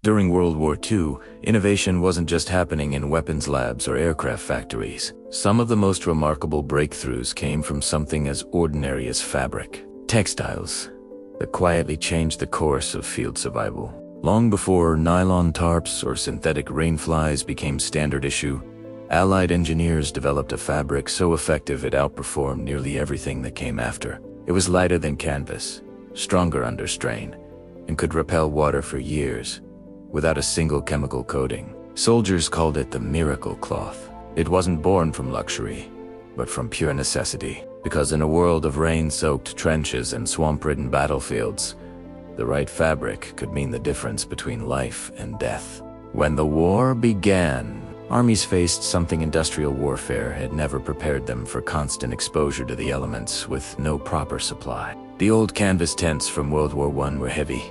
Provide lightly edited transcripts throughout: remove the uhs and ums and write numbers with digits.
During World War II, innovation wasn't just happening in weapons labs or aircraft factories. Some of the most remarkable breakthroughs came from something as ordinary as fabric. Textiles that quietly changed the course of field survival. Long before nylon tarps or synthetic rainflies became standard issue, Allied engineers developed a fabric so effective it outperformed nearly everything that came after. It was lighter than canvas, stronger under strain, and could repel water for years without a single chemical coating. Soldiers called it the miracle cloth. It wasn't born from luxury, but from pure necessity. Because in a world of rain-soaked trenches and swamp-ridden battlefields, the right fabric could mean the difference between life and death. When the war began, armies faced something industrial warfare had never prepared them for: constant exposure to the elements with no proper supply. The old canvas tents from World War I were heavy,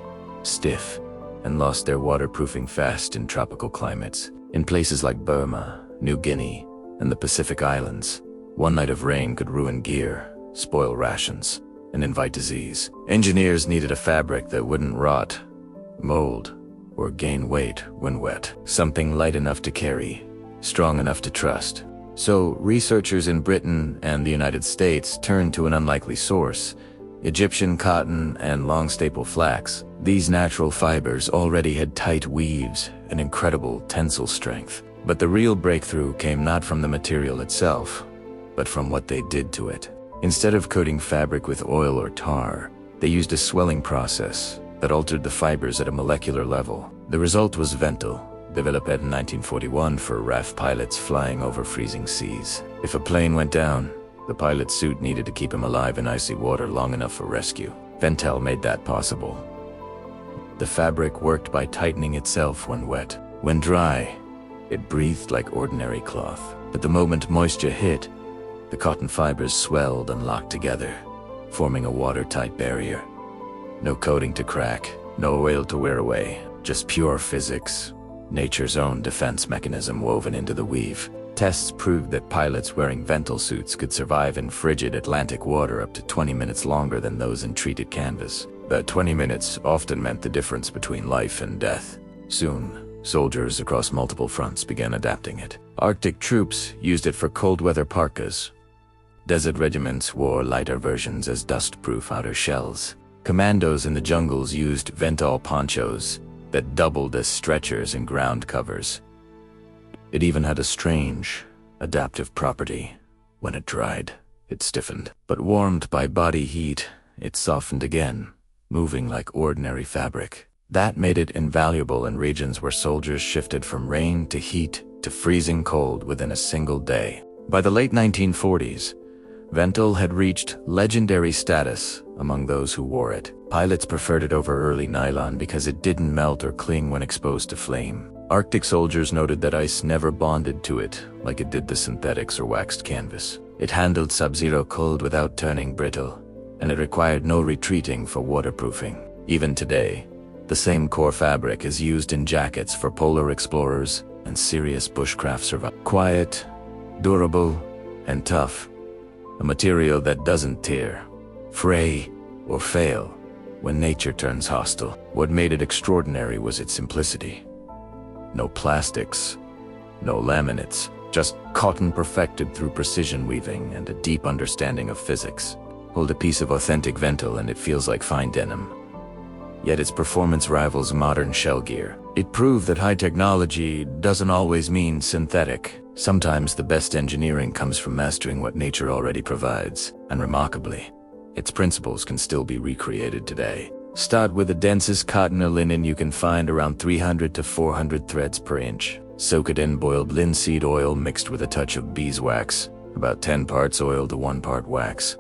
stiff, and lost their waterproofing fast in tropical climates. In places like Burma, New Guinea, and the Pacific Islands, one night of rain could ruin gear, spoil rations, and invite disease. Engineers needed a fabric that wouldn't rot, mold, or gain weight when wet. Something light enough to carry, strong enough to trust. So researchers in Britain and the United States turned to an unlikely source: Egyptian cotton and long staple flax. These natural fibers already had tight weaves and incredible tensile strength. But the real breakthrough came not from the material itself, but from what they did to it. Instead of coating fabric with oil or tar, they used a swelling process that altered the fibers at a molecular level. The result was Ventil, developed in 1941 for RAF pilots flying over freezing seas. If a plane went down, the pilot's suit needed to keep him alive in icy water long enough for rescue. Ventil made that possible. The fabric worked by tightening itself when wet. When dry, it breathed like ordinary cloth. But the moment moisture hit, the cotton fibers swelled and locked together, forming a watertight barrier. No coating to crack, no oil to wear away, just pure physics, nature's own defense mechanism woven into the weave. Tests proved that pilots wearing Ventil suits could survive in frigid Atlantic water up to 20 minutes longer than those in treated canvas. That 20 minutes often meant the difference between life and death. Soon, soldiers across multiple fronts began adapting it. Arctic troops used it for cold-weather parkas. Desert regiments wore lighter versions as dust-proof outer shells. Commandos in the jungles used Ventil ponchos that doubled as stretchers and ground covers. It even had a strange, adaptive property. When it dried, it stiffened. But warmed by body heat, it softened again, moving like ordinary fabric. That made it invaluable in regions where soldiers shifted from rain to heat to freezing cold within a single day. By the late 1940s, Ventil had reached legendary status among those who wore it. Pilots preferred it over early nylon because it didn't melt or cling when exposed to flame. Arctic soldiers noted that ice never bonded to it like it did the synthetics or waxed canvas. It handled sub-zero cold without turning brittle, and it required no retreating for waterproofing. Even today, the same core fabric is used in jackets for polar explorers and serious bushcraft survivors. Quiet, durable, and tough. A material that doesn't tear, fray, or fail when nature turns hostile. What made it extraordinary was its simplicity. No plastics, no laminates, just cotton perfected through precision weaving and a deep understanding of physics. Hold a piece of authentic Ventil and it feels like fine denim. Yet its performance rivals modern shell gear. It proved that high technology doesn't always mean synthetic. Sometimes the best engineering comes from mastering what nature already provides, and remarkably, its principles can still be recreated today. Start with the densest cotton or linen you can find, around 300 to 400 threads per inch. Soak it in boiled linseed oil mixed with a touch of beeswax, about 10 parts oil to 1 part wax.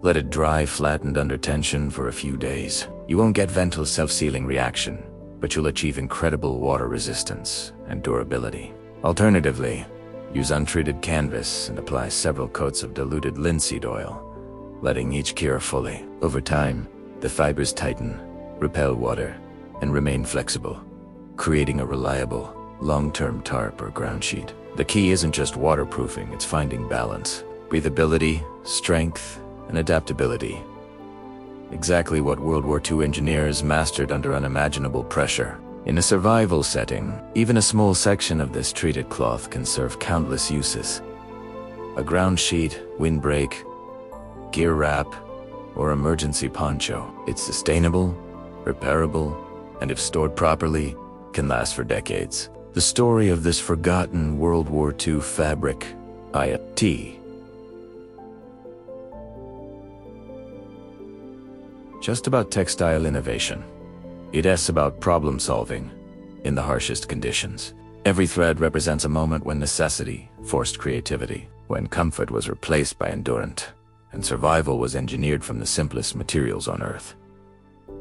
Let it dry flattened under tension for a few days. You won't get Ventil's self-sealing reaction, but you'll achieve incredible water resistance and durability. Alternatively, use untreated canvas and apply several coats of diluted linseed oil, letting each cure fully. Over time, the fibers tighten, repel water, and remain flexible, creating a reliable, long-term tarp or ground sheet. The key isn't just waterproofing, it's finding balance. Breathability, strength, and adaptability. Exactly what World War II engineers mastered under unimaginable pressure. In a survival setting, even a small section of this treated cloth can serve countless uses. A ground sheet, windbreak, gear wrap, or emergency poncho. It's sustainable, repairable, and if stored properly, can last for decades. The story of this forgotten World War II fabric, IT. Just about textile innovation. It's about problem solving in the harshest conditions. Every thread represents a moment when necessity forced creativity, when comfort was replaced by endurance, and survival was engineered from the simplest materials on Earth.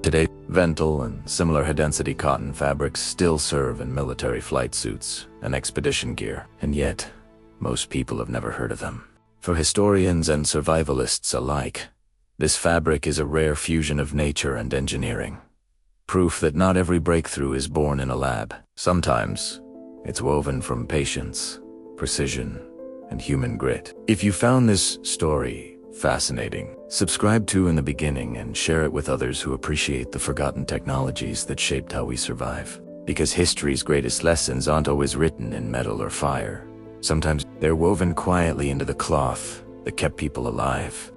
Today, Vental and similar high-density cotton fabrics still serve in military flight suits and expedition gear, and yet, most people have never heard of them. For historians and survivalists alike, this fabric is a rare fusion of nature and engineering. Proof that not every breakthrough is born in a lab. Sometimes, it's woven from patience, precision, and human grit. If you found this story fascinating, subscribe to In the Beginning and share it with others who appreciate the forgotten technologies that shaped how we survive. Because history's greatest lessons aren't always written in metal or fire. Sometimes they're woven quietly into the cloth that kept people alive.